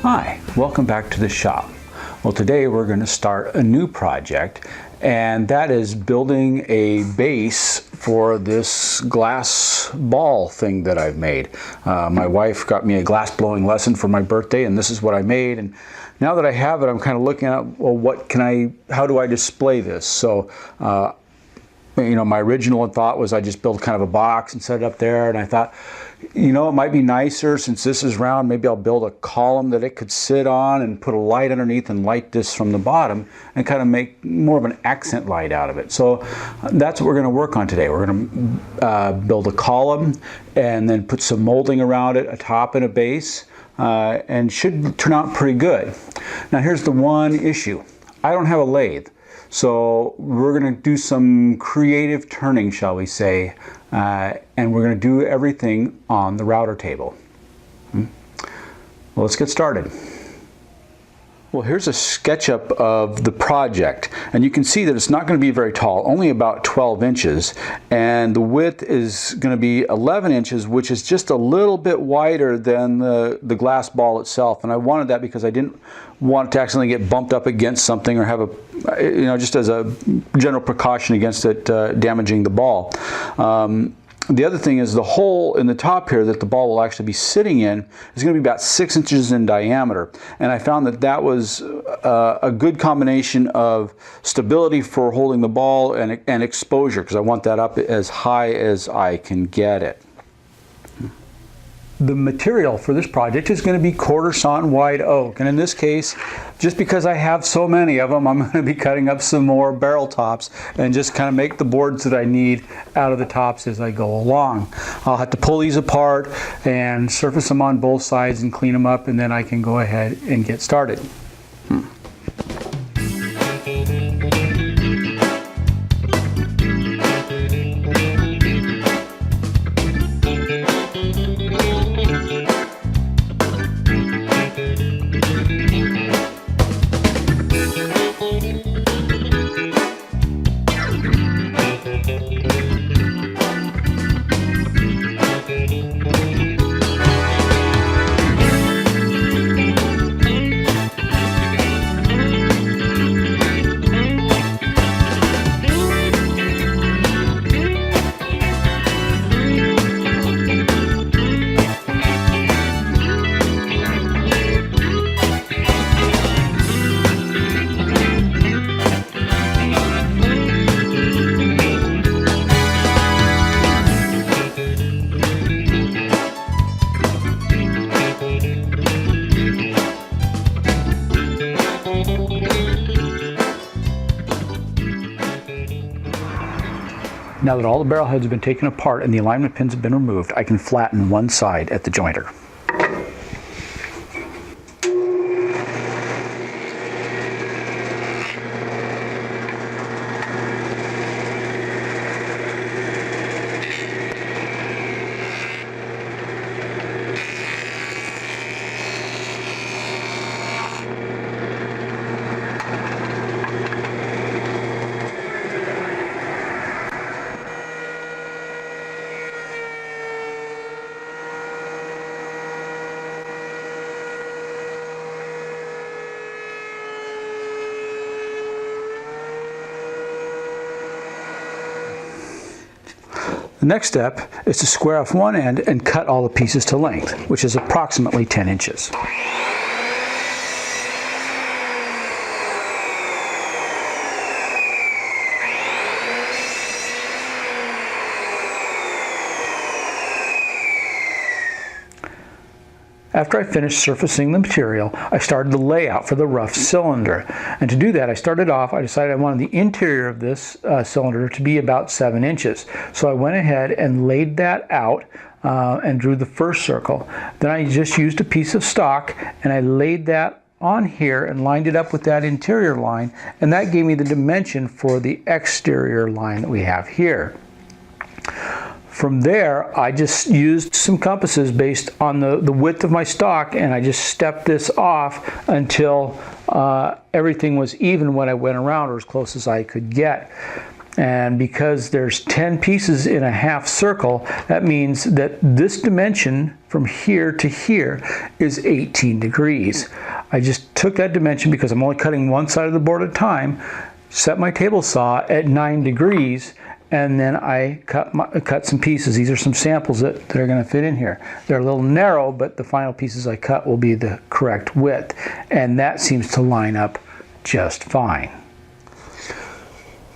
Hi, welcome back to the shop. Well, today we're going to start a new project, and that is building a base for this glass ball thing that I've made. My wife got me a glass blowing lesson for my birthday, and this is what I made. And now that I have it, I'm kind of looking at, well, how do I display this? So, you know, my original thought was I just build kind of a box and set it up there, and I thought, you know, it might be nicer since this is round, maybe I'll build a column that it could sit on and put a light underneath and light this from the bottom and kind of make more of an accent light out of it. So that's what we're going to work on today. We're going to build a column and then put some molding around it, a top and a base, and should turn out pretty good. Now here's the one issue. I don't have a lathe. So we're going to do some creative turning, shall we say, and we're going to do everything on the router table. Well, let's get started. Well, here's a SketchUp of the project, and you can see that it's not going to be very tall, only about 12 inches, and the width is going to be 11 inches, which is just a little bit wider than the glass ball itself. And I wanted that because I didn't want it to accidentally get bumped up against something or have a, you know, just as a general precaution against it damaging the ball. The other thing is the hole in the top here that the ball will actually be sitting in is going to be about 6 inches in diameter. And I found that that was a good combination of stability for holding the ball and exposure, because I want that up as high as I can get it. The material for this project is going to be quarter sawn white oak, and in this case, just because I have so many of them, I'm going to be cutting up some more barrel tops and just kind of make the boards that I need out of the tops as I go along. I'll have to pull these apart and surface them on both sides and clean them up, and then I can go ahead and get started. Now that all the barrel heads have been taken apart and the alignment pins have been removed, I can flatten one side at the jointer. The next step is to square off one end and cut all the pieces to length, which is approximately 10 inches. After I finished surfacing the material, I started the layout for the rough cylinder. And to do that, I decided I wanted the interior of this cylinder to be about 7 inches. So I went ahead and laid that out and drew the first circle. Then I just used a piece of stock and I laid that on here and lined it up with that interior line, and that gave me the dimension for the exterior line that we have here. From there, I just used some compasses based on the width of my stock, and I just stepped this off until everything was even when I went around, or as close as I could get. And because there's 10 pieces in a half circle, that means that this dimension from here to here is 18 degrees. I just took that dimension because I'm only cutting one side of the board at a time, set my table saw at 9 degrees, and then I cut some pieces. These are some samples that are going to fit in here. They're a little narrow, but the final pieces I cut will be the correct width. And that seems to line up just fine.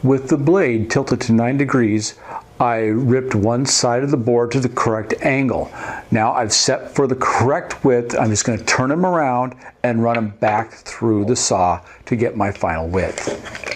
With the blade tilted to 9 degrees, I ripped one side of the board to the correct angle. Now I've set for the correct width. I'm just going to turn them around and run them back through the saw to get my final width.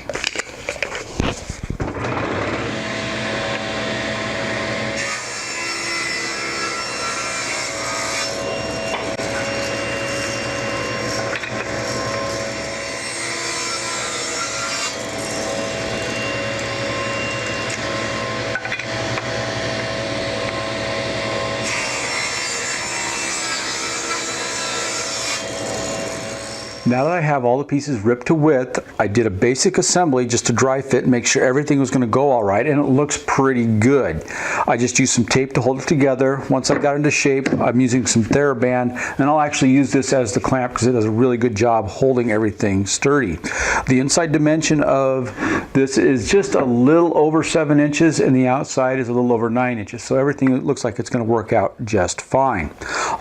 Now that I have all the pieces ripped to width, I did a basic assembly just to dry fit and make sure everything was going to go all right, and it looks pretty good. I just used some tape to hold it together. Once I got into shape, I'm using some TheraBand, and I'll actually use this as the clamp because it does a really good job holding everything sturdy. The inside dimension of this is just a little over 7 inches, and the outside is a little over 9 inches, so everything looks like it's going to work out just fine.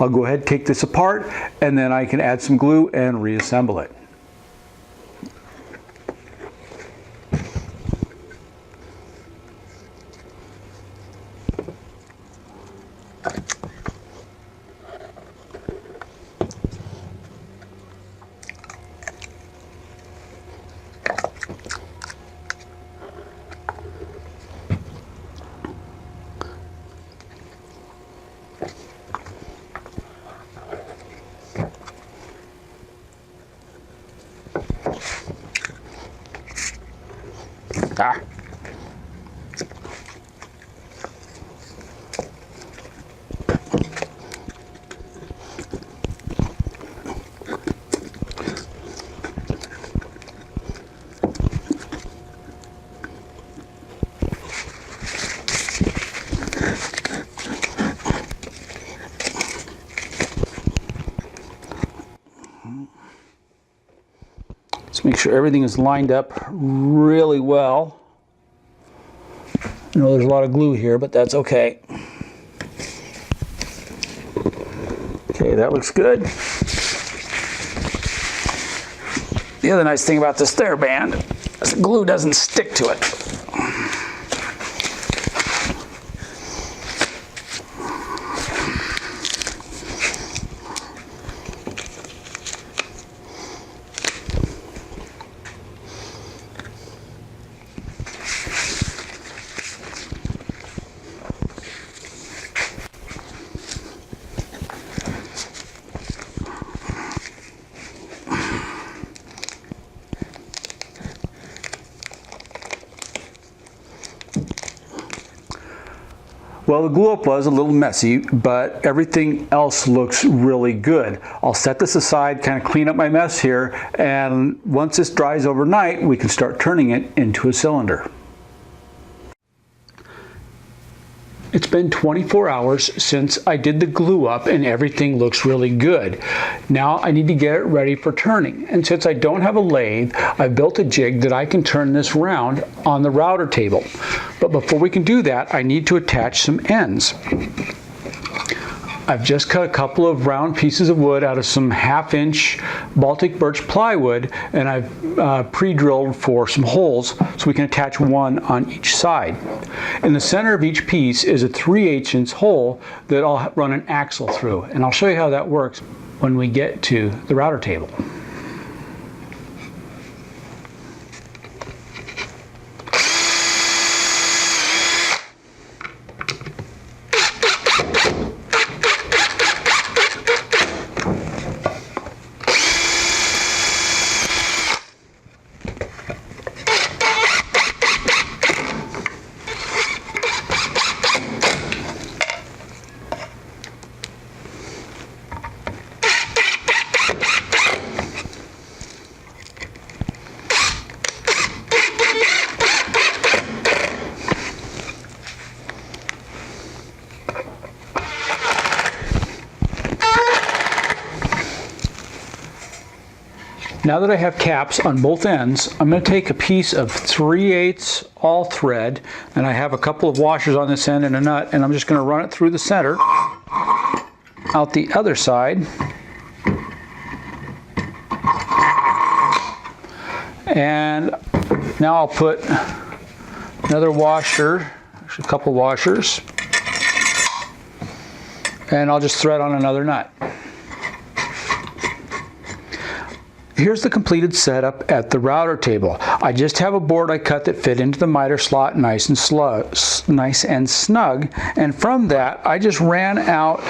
I'll go ahead and take this apart, and then I can add some glue and reassemble it. Ah. Let's make sure everything is lined up really well. I know there's a lot of glue here, but that's okay. Okay, that looks good. The other nice thing about this TheraBand is the glue doesn't stick to it. Well, the glue up was a little messy, but everything else looks really good. I'll set this aside, kind of clean up my mess here, and once this dries overnight, we can start turning it into a cylinder. It's been 24 hours since I did the glue up and everything looks really good. Now I need to get it ready for turning. And since I don't have a lathe, I've built a jig that I can turn this round on the router table. But before we can do that, I need to attach some ends. I've just cut a couple of round pieces of wood out of some 1/2-inch Baltic birch plywood, and I've pre-drilled for some holes so we can attach one on each side. In the center of each piece is a 3/8-inch hole that I'll run an axle through, and I'll show you how that works when we get to the router table. Now that I have caps on both ends, I'm going to take a piece of 3/8 all thread, and I have a couple of washers on this end and a nut, and I'm just going to run it through the center, out the other side, and now I'll put another washer, actually a couple washers, and I'll just thread on another nut. Here's the completed setup at the router table. I just have a board I cut that fit into the miter slot nice and snug, and from that I just ran out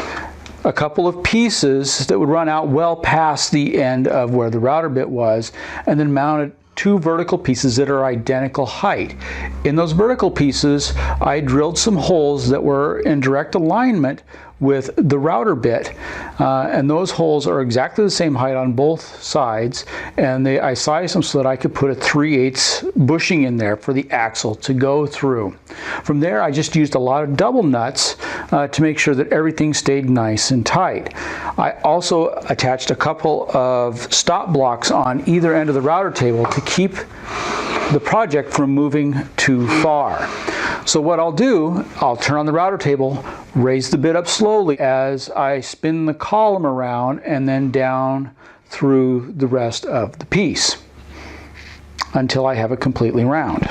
a couple of pieces that would run out well past the end of where the router bit was, and then mounted 2 vertical pieces that are identical height. In those vertical pieces, I drilled some holes that were in direct alignment with the router bit, and those holes are exactly the same height on both sides, and I sized them so that I could put a 3/8 bushing in there for the axle to go through. From there, I just used a lot of double nuts to make sure that everything stayed nice and tight. I also attached a couple of stop blocks on either end of the router table to keep the project from moving too far. So what I'll do, I'll turn on the router table, raise the bit up slowly as I spin the column around and then down through the rest of the piece until I have it completely round.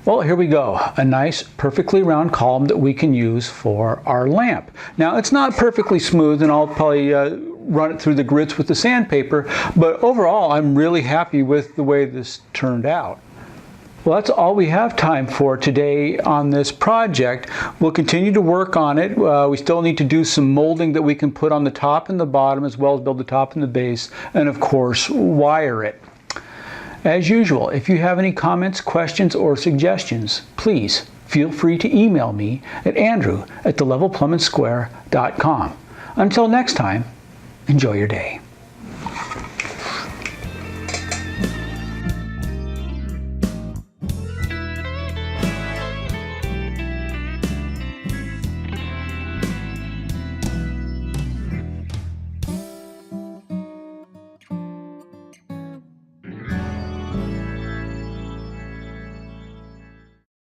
Well, here we go. A nice, perfectly round column that we can use for our lamp. Now, it's not perfectly smooth, and I'll probably run it through the grits with the sandpaper, but overall, I'm really happy with the way this turned out. Well, that's all we have time for today on this project. We'll continue to work on it. We still need to do some molding that we can put on the top and the bottom, as well as build the top and the base, and of course, wire it. As usual, if you have any comments, questions, or suggestions, please feel free to email me at andrew@thelevelplumbandsquare.com. Until next time, enjoy your day.